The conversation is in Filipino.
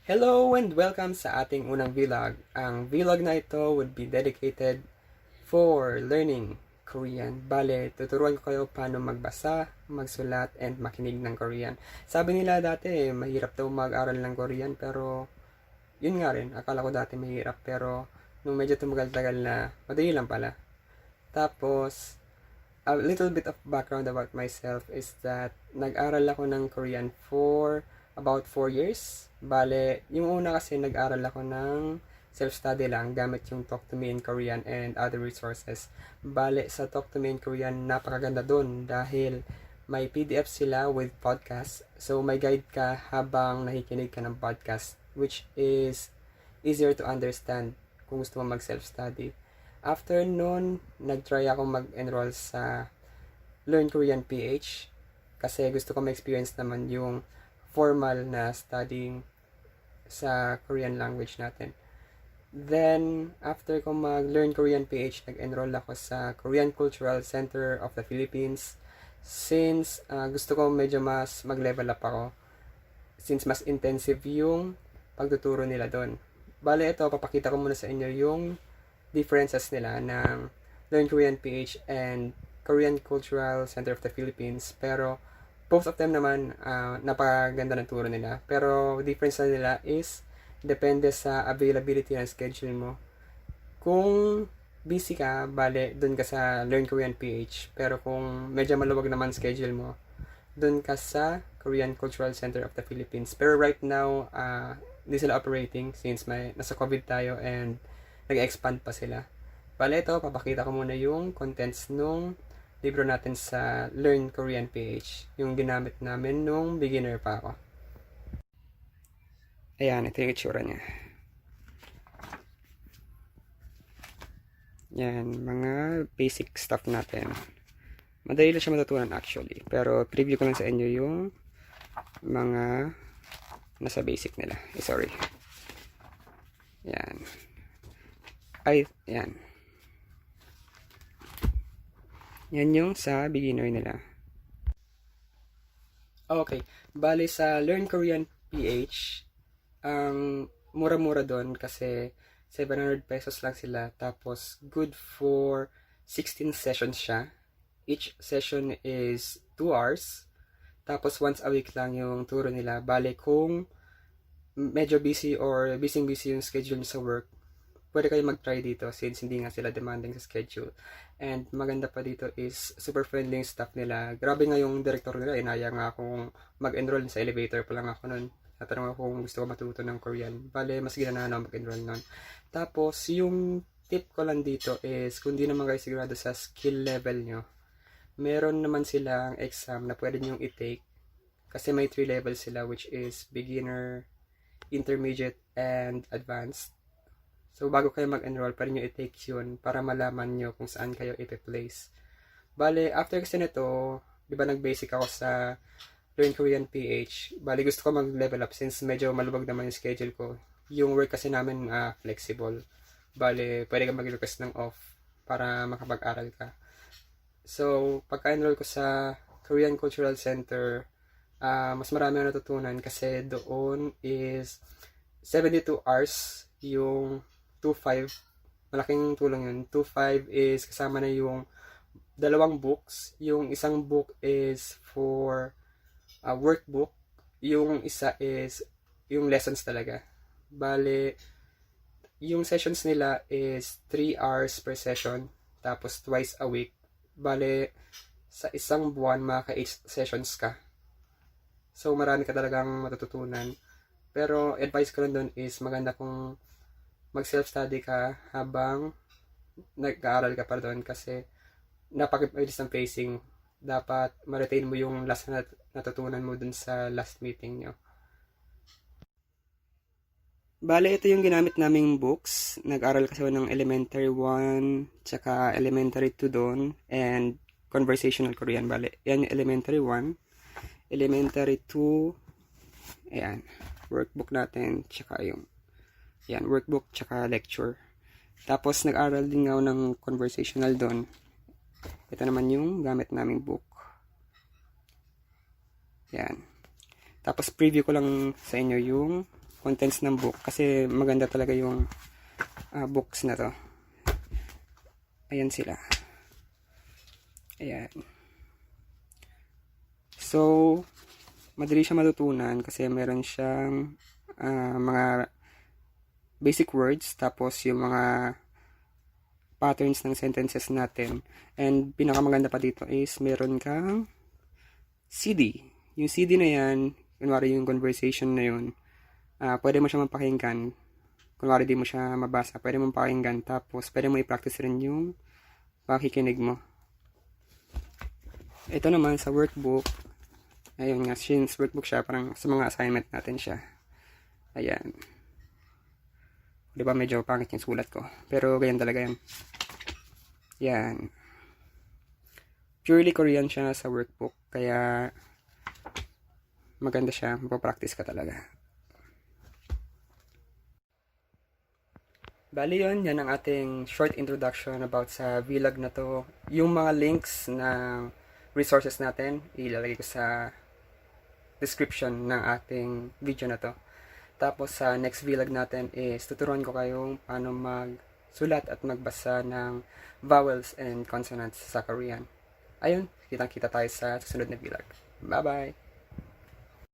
Hello and welcome sa ating unang vlog. Ang vlog na ito would be dedicated for learning Korean. Bale, tuturuan ko kayo paano magbasa, magsulat, and makinig ng Korean. Sabi nila dati, mahirap daw mag-aral ng Korean, pero yun nga rin, akala ko dati mahirap, pero nung medyo tumagal-tagal na, madali lang pala. Tapos, a little bit of background about myself is that nag-aral ako ng Korean for about 4 years. Bale, yung una kasi nag-aral ako ng self-study lang gamit yung Talk to Me in Korean and other resources. Bale, sa Talk to Me in Korean, napakaganda dun dahil may PDF sila with podcast. So, may guide ka habang nakikinig ka ng podcast, which is easier to understand kung gusto mo mag-self-study. After nun, nag-try ako mag-enroll sa Learn Korean PH kasi gusto ko ma-experience naman yung formal na studying sa Korean language natin. Then, after ko mag-Learn Korean PH, nag-enroll ako sa Korean Cultural Center of the Philippines since gusto ko medyo mas mag-level up ako since mas intensive yung pagtuturo nila doon. Bale, ito, papakita ko muna sa inyo yung differences nila ng Learn Korean PH and Korean Cultural Center of the Philippines. Pero, both of them naman, napakaganda ng turo nila. Pero, difference na nila is, depende sa availability ng schedule mo. Kung busy ka, bale, dun ka sa Learn Korean PH. Pero kung medyo maluwag naman schedule mo, dun ka sa Korean Cultural Center of the Philippines. Pero right now, hindi sila operating since nasa COVID tayo and nag-expand pa sila. Bale, ito, papakita ko muna yung contents nung libro natin sa Learn Korean PH. Yung ginamit namin nung beginner pa ako. Ayan, ito yung itsura niya. Yan, mga basic stuff natin. Madali lang siya matutunan actually. Pero preview ko lang sa inyo yung mga nasa basic nila. Sorry. Yan. Yan. Yan yung sa beginner nila. Okay. Bali sa Learn Korean PH, ang mura-mura doon kasi 700 pesos lang sila. Tapos, good for 16 sessions siya. Each session is 2 hours. Tapos, once a week lang yung turo nila. Bali, kung medyo busy or busy yung schedule sa work, pwede kayo mag-try dito since hindi nga sila demanding sa schedule. And maganda pa dito is super friendly yung staff nila. Grabe nga yung director nila. Inaya nga akong mag-enroll sa elevator pa lang ako nun. Natanong ako kung gusto ko matuto ng Korean. Bale, mas ginana na mag-enroll nun. Tapos, yung tip ko lang dito is kung di naman kayo sigurado sa skill level nyo, meron naman silang exam na pwede nyo i-take. Kasi may 3 levels sila which is beginner, intermediate, and advanced. So, bago kayo mag-enroll, pwede nyo i-take yun para malaman nyo kung saan kayo i-place. Bale, after kasi nito, di ba nag-basic ako sa Learn Korean PH. Bale, gusto ko mag-level up since medyo maluwag naman yung schedule ko. Yung work kasi namin flexible. Bale, pwede ka mag-request ng off para makapag-aral ka. So, pagka-enroll ko sa Korean Cultural Center, mas marami ako natutunan kasi doon is 72 hours yung 2.5, malaking tulong yun. 2.5 is kasama na yung 2 books. Yung isang book is for workbook. Yung isa is yung lessons talaga. Bale, yung sessions nila is 3 hours per session. Tapos twice a week. Bale, sa isang buwan, maka-8 sessions ka. So, marami ka talagang matututunan. Pero, advice ko lang doon is maganda kung mag-self-study ka habang nag-aaral ka pa doon kasi napakabilis ng pacing. Dapat ma-retain mo yung last na natutunan mo dun sa last meeting nyo. Bale, ito yung ginamit naming books. Nag-aral kasi ng elementary 1, tsaka elementary 2 doon, and conversational Korean. Bale, yan yung elementary 1. Elementary 2, ayan, workbook natin, tsaka yung yan, workbook tsaka lecture. Tapos, nag-aral din nga ng conversational doon. Ito naman yung gamit naming book. Yan. Tapos, preview ko lang sa inyo yung contents ng book kasi maganda talaga yung books na to. Ayan sila. Ayan. So, madali siya matutunan kasi meron siyang mga basic words, tapos yung mga patterns ng sentences natin. And pinakamaganda pa dito is meron kang CD. Yung CD na yan, kunwari yung conversation na yun, pwede mo siya mapakinggan. Kunwari di mo siya mabasa, pwede mo pakinggan. Tapos pwede mo i-practice rin yung pakikinig mo. Ito naman sa workbook, ayun nga, since workbook siya, parang sa mga assignment natin siya. Ayan. Diba medyo pangit yung sulat ko. Pero ganyan talaga yan. Yan. Purely Korean siya sa workbook. Kaya maganda siya. Mapapractice ka talaga. Bali yun. Yan ang ating short introduction about sa vlog na to. Yung mga links ng resources natin, ilalagay ko sa description ng ating video na to. Tapos sa next vlog natin is tuturuan ko kayong paano magsulat at magbasa ng vowels and consonants sa Korean. Ayun, kitang-kita tayo sa susunod na vlog. Bye-bye!